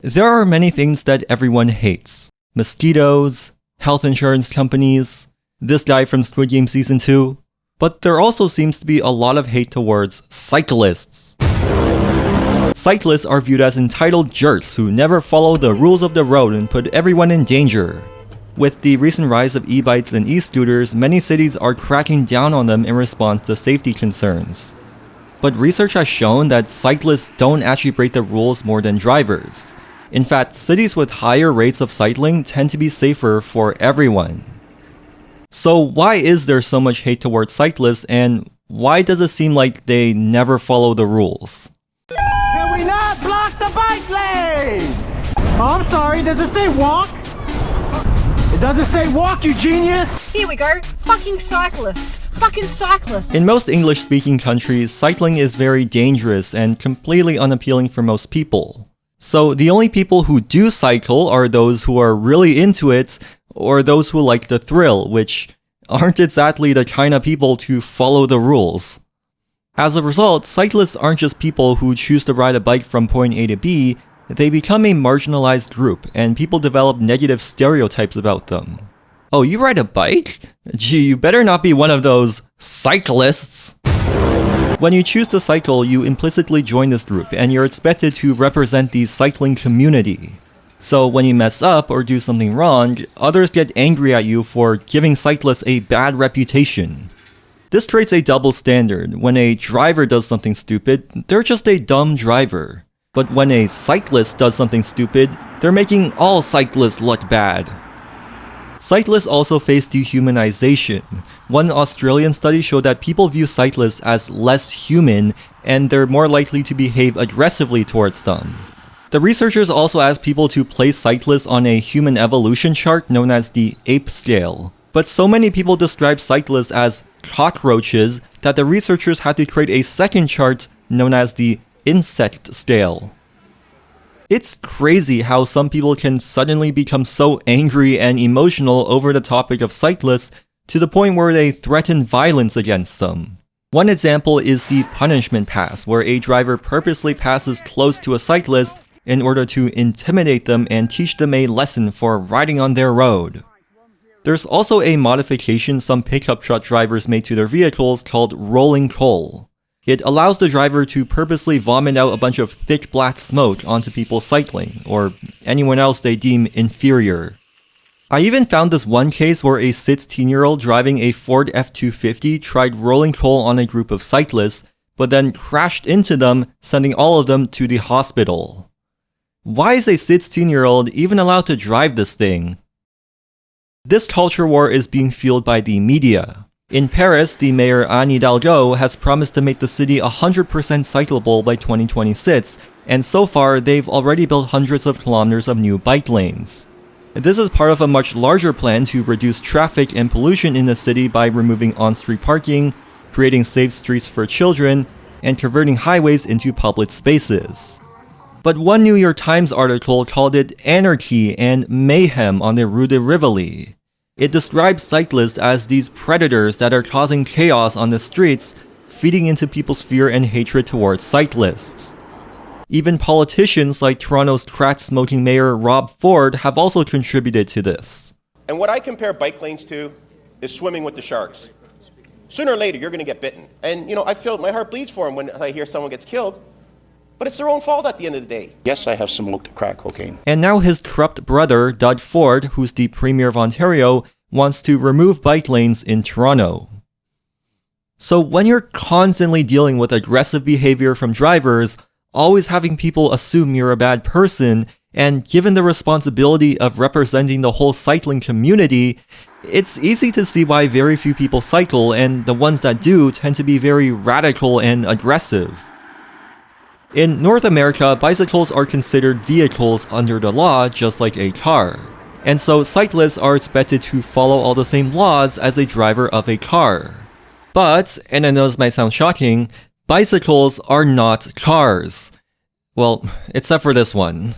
There are many things that everyone hates. Mosquitoes, health insurance companies, this guy from Squid Game Season 2. But there also seems to be a lot of hate towards cyclists. Cyclists are viewed as entitled jerks who never follow the rules of the road and put everyone in danger. With the recent rise of e-bikes and e-scooters, many cities are cracking down on them in response to safety concerns. But research has shown that cyclists don't actually break the rules more than drivers. In fact, cities with higher rates of cycling tend to be safer for everyone. So why is there so much hate towards cyclists, and why does it seem like they never follow the rules? Can we not block the bike lane? Oh, I'm sorry, does it say walk? It doesn't say walk, you genius! Here we go, fucking cyclists! Fucking cyclists! In most English-speaking countries, cycling is very dangerous and completely unappealing for most people. So the only people who do cycle are those who are really into it, or those who like the thrill, which aren't exactly the kind of people to follow the rules. As a result, cyclists aren't just people who choose to ride a bike from point A to B, they become a marginalized group, and people develop negative stereotypes about them. Oh, you ride a bike? Gee, you better not be one of those cyclists. When you choose to cycle, you implicitly join this group, and you're expected to represent the cycling community. So when you mess up or do something wrong, others get angry at you for giving cyclists a bad reputation. This creates a double standard. When a driver does something stupid, they're just a dumb driver. But when a cyclist does something stupid, they're making all cyclists look bad. Cyclists also face dehumanization. One Australian study showed that people view cyclists as less human, and they're more likely to behave aggressively towards them. The researchers also asked people to place cyclists on a human evolution chart known as the ape scale. But so many people describe cyclists as cockroaches that the researchers had to create a second chart known as the insect scale. It's crazy how some people can suddenly become so angry and emotional over the topic of cyclists to the point where they threaten violence against them. One example is the punishment pass, where a driver purposely passes close to a cyclist in order to intimidate them and teach them a lesson for riding on their road. There's also a modification some pickup truck drivers made to their vehicles called rolling coal. It allows the driver to purposely vomit out a bunch of thick black smoke onto people cycling, or anyone else they deem inferior. I even found this one case where a 16-year-old driving a Ford F-250 tried rolling coal on a group of cyclists, but then crashed into them, sending all of them to the hospital. Why is a 16-year-old even allowed to drive this thing? This culture war is being fueled by the media. In Paris, the mayor Anne Hidalgo has promised to make the city 100% cyclable by 2026, and so far they've already built hundreds of kilometers of new bike lanes. This is part of a much larger plan to reduce traffic and pollution in the city by removing on-street parking, creating safe streets for children, and converting highways into public spaces. But one New York Times article called it anarchy and mayhem on the Rue de Rivoli. It describes cyclists as these predators that are causing chaos on the streets, feeding into people's fear and hatred towards cyclists. Even politicians like Toronto's crack-smoking mayor Rob Ford have also contributed to this. And what I compare bike lanes to is swimming with the sharks. Sooner or later, you're going to get bitten. And, I feel my heart bleeds for them when I hear someone gets killed. But it's their own fault at the end of the day. Yes, I have smoked crack cocaine. And now his corrupt brother, Doug Ford, who's the Premier of Ontario, wants to remove bike lanes in Toronto. So when you're constantly dealing with aggressive behavior from drivers, always having people assume you're a bad person, and given the responsibility of representing the whole cycling community, it's easy to see why very few people cycle, and the ones that do tend to be very radical and aggressive. In North America, bicycles are considered vehicles under the law, just like a car. And so cyclists are expected to follow all the same laws as a driver of a car. But, and I know this might sound shocking, bicycles are not cars. Well, except for this one.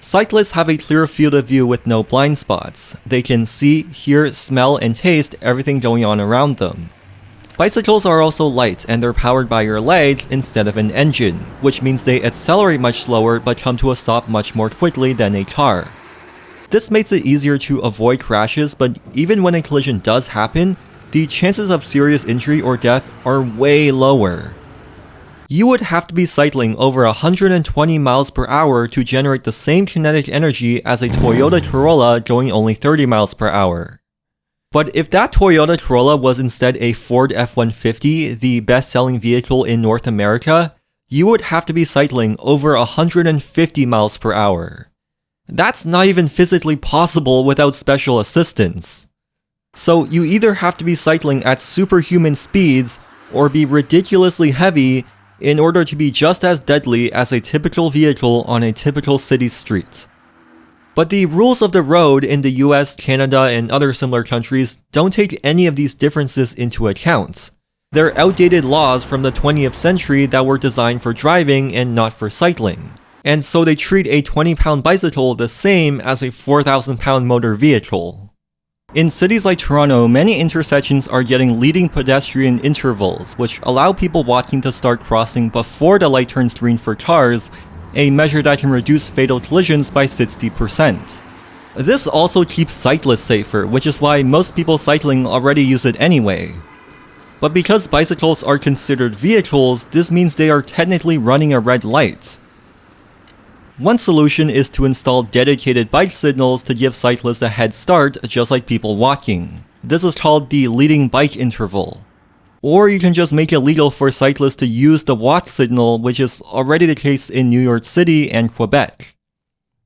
Cyclists have a clear field of view with no blind spots. They can see, hear, smell, and taste everything going on around them. Bicycles are also light and they're powered by your legs instead of an engine, which means they accelerate much slower but come to a stop much more quickly than a car. This makes it easier to avoid crashes, but even when a collision does happen, the chances of serious injury or death are way lower. You would have to be cycling over 120 miles per hour to generate the same kinetic energy as a Toyota Corolla going only 30 miles per hour. But if that Toyota Corolla was instead a Ford F-150, the best-selling vehicle in North America, you would have to be cycling over 150 miles per hour. That's not even physically possible without special assistance. So you either have to be cycling at superhuman speeds or be ridiculously heavy in order to be just as deadly as a typical vehicle on a typical city street. But the rules of the road in the US, Canada, and other similar countries don't take any of these differences into account. They're outdated laws from the 20th century that were designed for driving and not for cycling. And so they treat a 20-pound bicycle the same as a 4,000-pound motor vehicle. In cities like Toronto, many intersections are getting leading pedestrian intervals, which allow people walking to start crossing before the light turns green for cars, a measure that can reduce fatal collisions by 60%. This also keeps cyclists safer, which is why most people cycling already use it anyway. But because bicycles are considered vehicles, this means they are technically running a red light. One solution is to install dedicated bike signals to give cyclists a head start, just like people walking. This is called the leading bike interval. Or you can just make it legal for cyclists to use the walk signal, which is already the case in New York City and Quebec.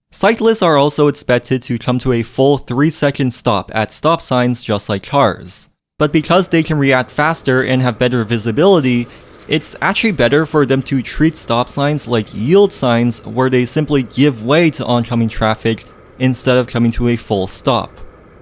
Cyclists are also expected to come to a full 3-second stop at stop signs just like cars. But because they can react faster and have better visibility, it's actually better for them to treat stop signs like yield signs, where they simply give way to oncoming traffic instead of coming to a full stop.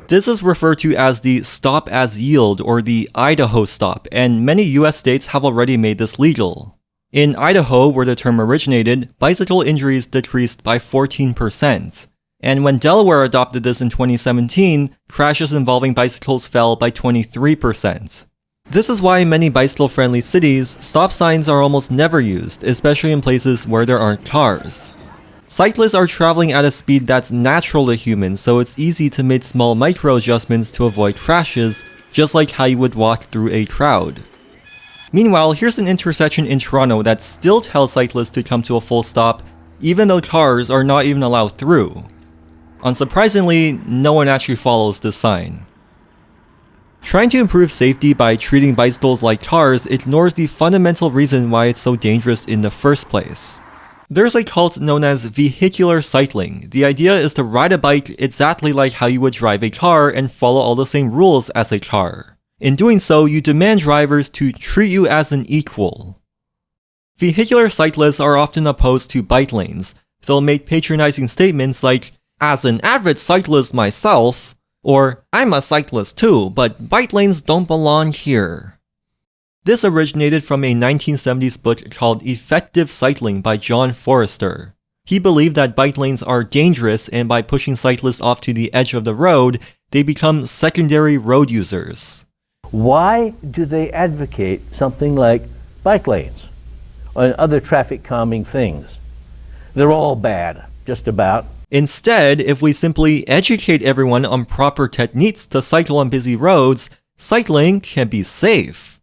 This is referred to as the stop as yield or the Idaho stop, and many US states have already made this legal. In Idaho, where the term originated, bicycle injuries decreased by 14%. And when Delaware adopted this in 2017, crashes involving bicycles fell by 23%. This is why in many bicycle-friendly cities, stop signs are almost never used, especially in places where there aren't cars. Cyclists are traveling at a speed that's natural to humans, so it's easy to make small micro-adjustments to avoid crashes, just like how you would walk through a crowd. Meanwhile, here's an intersection in Toronto that still tells cyclists to come to a full stop, even though cars are not even allowed through. Unsurprisingly, no one actually follows this sign. Trying to improve safety by treating bicycles like cars ignores the fundamental reason why it's so dangerous in the first place. There's a cult known as vehicular cycling. The idea is to ride a bike exactly like how you would drive a car and follow all the same rules as a car. In doing so, you demand drivers to treat you as an equal. Vehicular cyclists are often opposed to bike lanes. They'll make patronizing statements like, "As an avid cyclist myself," or "I'm a cyclist too, but bike lanes don't belong here." This originated from a 1970s book called Effective Cycling by John Forrester. He believed that bike lanes are dangerous, and by pushing cyclists off to the edge of the road, they become secondary road users. Why do they advocate something like bike lanes and other traffic calming things? They're all bad, just about. Instead, if we simply educate everyone on proper techniques to cycle on busy roads, cycling can be safe.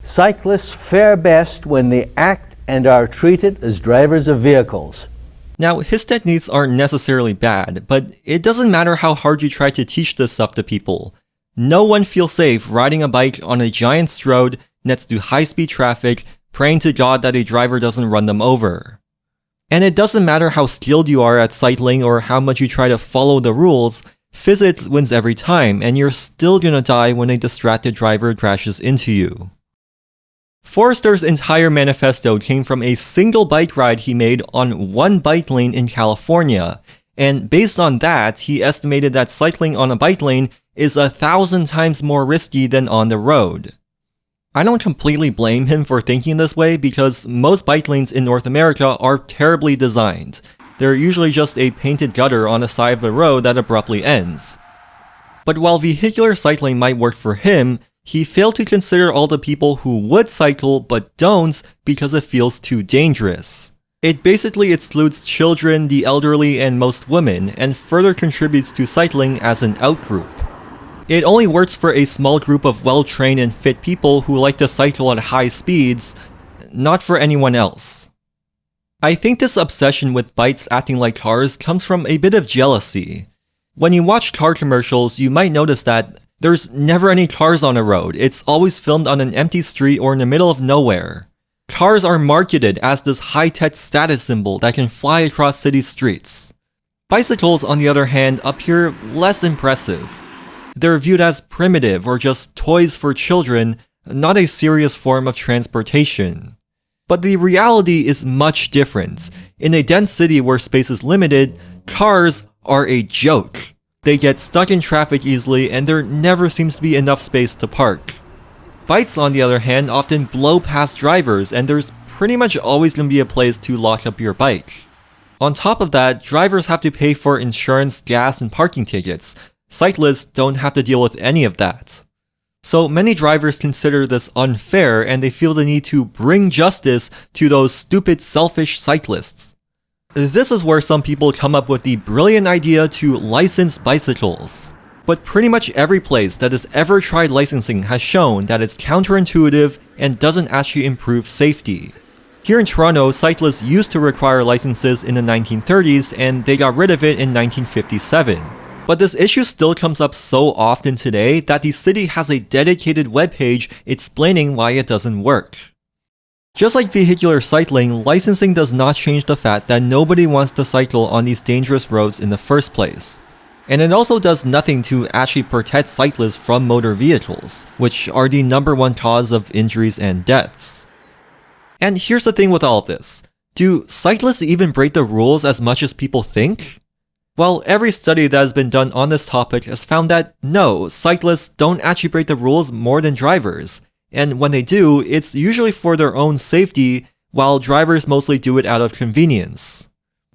Cyclists fare best when they act and are treated as drivers of vehicles. Now, his techniques aren't necessarily bad, but it doesn't matter how hard you try to teach this stuff to people. No one feels safe riding a bike on a giant road next to high-speed traffic, praying to God that a driver doesn't run them over. And it doesn't matter how skilled you are at cycling or how much you try to follow the rules, physics wins every time, and you're still gonna die when a distracted driver crashes into you. Forrester's entire manifesto came from a single bike ride he made on one bike lane in California, and based on that, he estimated that cycling on a bike lane is 1,000 times more risky than on the road. I don't completely blame him for thinking this way because most bike lanes in North America are terribly designed. They're usually just a painted gutter on the side of the road that abruptly ends. But while vehicular cycling might work for him, He failed to consider all the people who would cycle but don't because it feels too dangerous. It basically excludes children, the elderly, and most women, and further contributes to cycling as an outgroup. It only works for a small group of well-trained and fit people who like to cycle at high speeds, not for anyone else. I think this obsession with bikes acting like cars comes from a bit of jealousy. When you watch car commercials, you might notice that there's never any cars on a road. It's always filmed on an empty street or in the middle of nowhere. Cars are marketed as this high-tech status symbol that can fly across city streets. Bicycles, on the other hand, appear less impressive. They're viewed as primitive or just toys for children, not a serious form of transportation. But the reality is much different. In a dense city where space is limited, cars are a joke. They get stuck in traffic easily, and there never seems to be enough space to park. Bikes, on the other hand, often blow past drivers, and there's pretty much always going to be a place to lock up your bike. On top of that, drivers have to pay for insurance, gas, and parking tickets. Cyclists don't have to deal with any of that. So many drivers consider this unfair, and they feel the need to bring justice to those stupid, selfish cyclists. This is where some people come up with the brilliant idea to license bicycles. But pretty much every place that has ever tried licensing has shown that it's counterintuitive and doesn't actually improve safety. Here in Toronto, cyclists used to require licenses in the 1930s, and they got rid of it in 1957. But this issue still comes up so often today that the city has a dedicated webpage explaining why it doesn't work. Just like vehicular cycling, licensing does not change the fact that nobody wants to cycle on these dangerous roads in the first place. And it also does nothing to actually protect cyclists from motor vehicles, which are the #1 cause of injuries and deaths. And here's the thing with all of this. Do cyclists even break the rules as much as people think? Well, every study that has been done on this topic has found that no, cyclists don't actually break the rules more than drivers. And when they do, it's usually for their own safety, while drivers mostly do it out of convenience.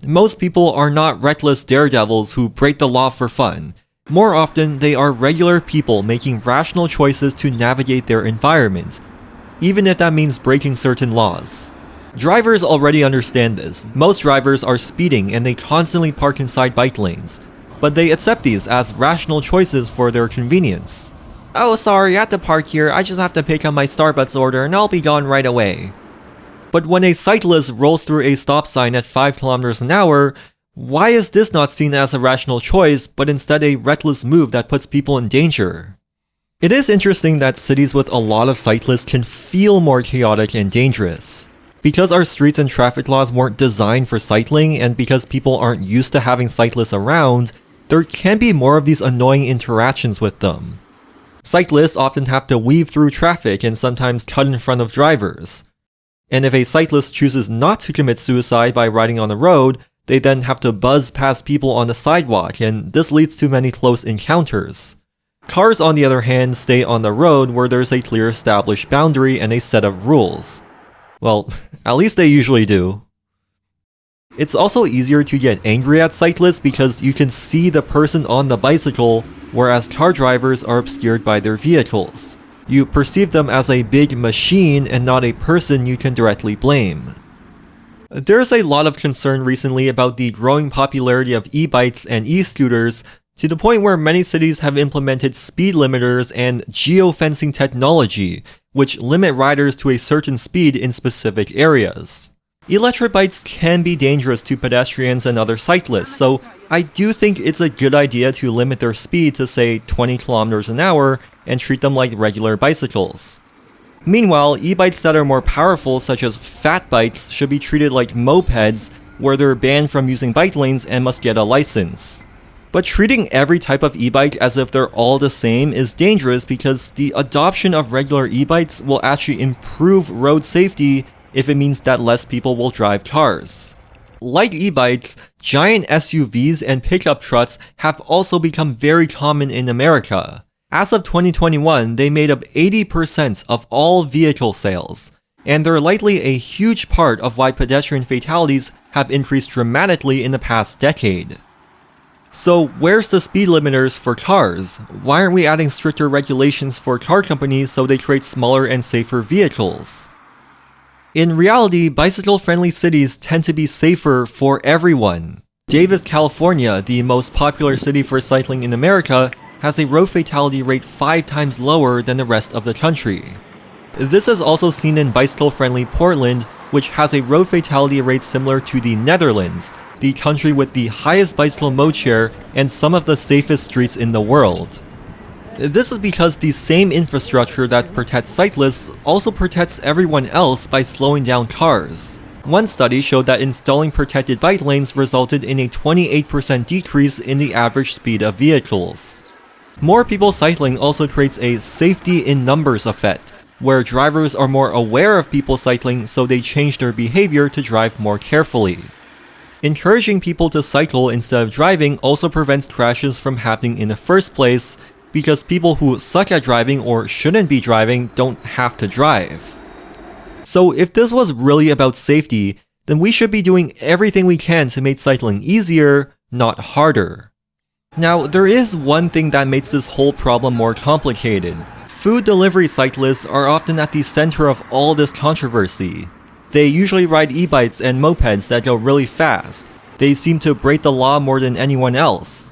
Most people are not reckless daredevils who break the law for fun. More often, they are regular people making rational choices to navigate their environment, even if that means breaking certain laws. Drivers already understand this. Most drivers are speeding and they constantly park inside bike lanes, but they accept these as rational choices for their convenience. Oh, sorry, I have to park here. I just have to pick up my Starbucks order and I'll be gone right away. But when a cyclist rolls through a stop sign at 5 kilometers an hour, why is this not seen as a rational choice, but instead a reckless move that puts people in danger? It is interesting that cities with a lot of cyclists can feel more chaotic and dangerous. Because our streets and traffic laws weren't designed for cycling, and because people aren't used to having cyclists around, there can be more of these annoying interactions with them. Cyclists often have to weave through traffic and sometimes cut in front of drivers. And if a cyclist chooses not to commit suicide by riding on the road, they then have to buzz past people on the sidewalk, and this leads to many close encounters. Cars, on the other hand, stay on the road where there's a clear established boundary and a set of rules. Well, at least they usually do. It's also easier to get angry at cyclists because you can see the person on the bicycle, whereas car drivers are obscured by their vehicles. You perceive them as a big machine and not a person you can directly blame. There's a lot of concern recently about the growing popularity of e-bikes and e-scooters, to the point where many cities have implemented speed limiters and geofencing technology, which limit riders to a certain speed in specific areas. Electric bikes can be dangerous to pedestrians and other cyclists, so I do think it's a good idea to limit their speed to say 20 kilometers an hour and treat them like regular bicycles. Meanwhile, e-bikes that are more powerful, such as fat bikes, should be treated like mopeds, where they're banned from using bike lanes and must get a license. But treating every type of e-bike as if they're all the same is dangerous because the adoption of regular e-bikes will actually improve road safety if it means that less people will drive cars. Like e-bikes, giant SUVs and pickup trucks have also become very common in America. As of 2021, they made up 80% of all vehicle sales, and they're likely a huge part of why pedestrian fatalities have increased dramatically in the past decade. So where's the speed limiters for cars? Why aren't we adding stricter regulations for car companies so they create smaller and safer vehicles? In reality, bicycle-friendly cities tend to be safer for everyone. Davis, California, the most popular city for cycling in America, has a road fatality rate 5 times lower than the rest of the country. This is also seen in bicycle-friendly Portland, which has a road fatality rate similar to the Netherlands, the country with the highest bicycle mode share and some of the safest streets in the world. This is because the same infrastructure that protects cyclists also protects everyone else by slowing down cars. One study showed that installing protected bike lanes resulted in a 28% decrease in the average speed of vehicles. More people cycling also creates a safety in numbers effect, where drivers are more aware of people cycling so they change their behavior to drive more carefully. Encouraging people to cycle instead of driving also prevents crashes from happening in the first place, because people who suck at driving or shouldn't be driving don't have to drive. So if this was really about safety, then we should be doing everything we can to make cycling easier, not harder. Now, there is one thing that makes this whole problem more complicated. Food delivery cyclists are often at the center of all this controversy. They usually ride e-bikes and mopeds that go really fast. They seem to break the law more than anyone else.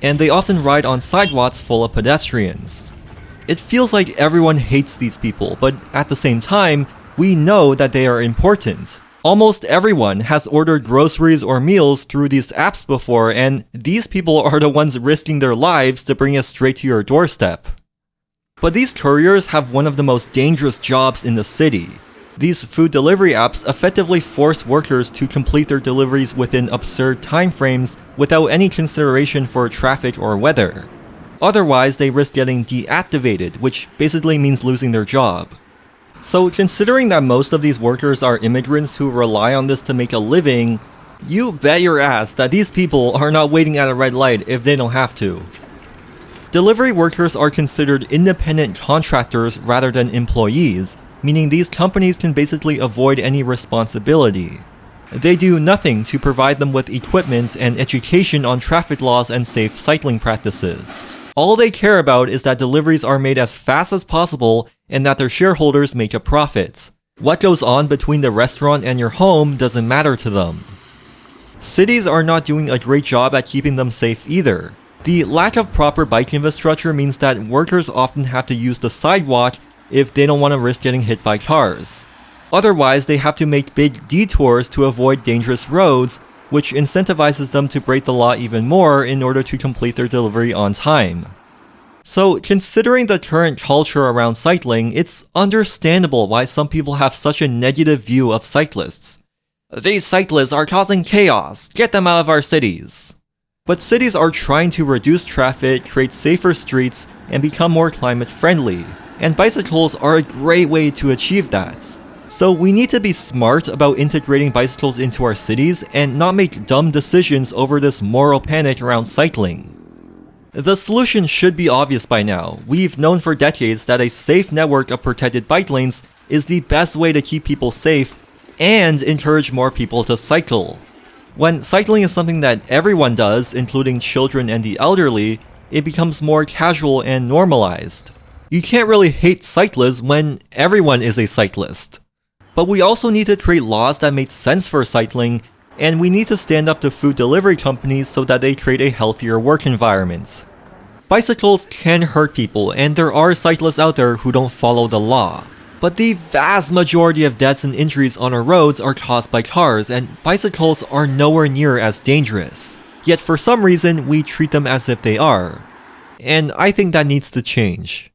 And they often ride on sidewalks full of pedestrians. It feels like everyone hates these people, but at the same time, we know that they are important. Almost everyone has ordered groceries or meals through these apps before, and these people are the ones risking their lives to bring it straight to your doorstep. But these couriers have one of the most dangerous jobs in the city. These food delivery apps effectively force workers to complete their deliveries within absurd timeframes without any consideration for traffic or weather. Otherwise, they risk getting deactivated, which basically means losing their job. So considering that most of these workers are immigrants who rely on this to make a living, you bet your ass that these people are not waiting at a red light if they don't have to. Delivery workers are considered independent contractors rather than employees, meaning these companies can basically avoid any responsibility. They do nothing to provide them with equipment and education on traffic laws and safe cycling practices. All they care about is that deliveries are made as fast as possible and that their shareholders make a profit. What goes on between the restaurant and your home doesn't matter to them. Cities are not doing a great job at keeping them safe either. The lack of proper bike infrastructure means that workers often have to use the sidewalk if they don't want to risk getting hit by cars. Otherwise, they have to make big detours to avoid dangerous roads, which incentivizes them to break the law even more in order to complete their delivery on time. So, considering the current culture around cycling, it's understandable why some people have such a negative view of cyclists. These cyclists are causing chaos, get them out of our cities. But cities are trying to reduce traffic, create safer streets, and become more climate friendly. And bicycles are a great way to achieve that. So we need to be smart about integrating bicycles into our cities and not make dumb decisions over this moral panic around cycling. The solution should be obvious by now. We've known for decades that a safe network of protected bike lanes is the best way to keep people safe and encourage more people to cycle. When cycling is something that everyone does, including children and the elderly, it becomes more casual and normalized. You can't really hate cyclists when everyone is a cyclist. But we also need to create laws that make sense for cycling, and we need to stand up to food delivery companies so that they create a healthier work environment. Bicycles can hurt people, and there are cyclists out there who don't follow the law. But the vast majority of deaths and injuries on our roads are caused by cars, and bicycles are nowhere near as dangerous. Yet for some reason, we treat them as if they are. And I think that needs to change.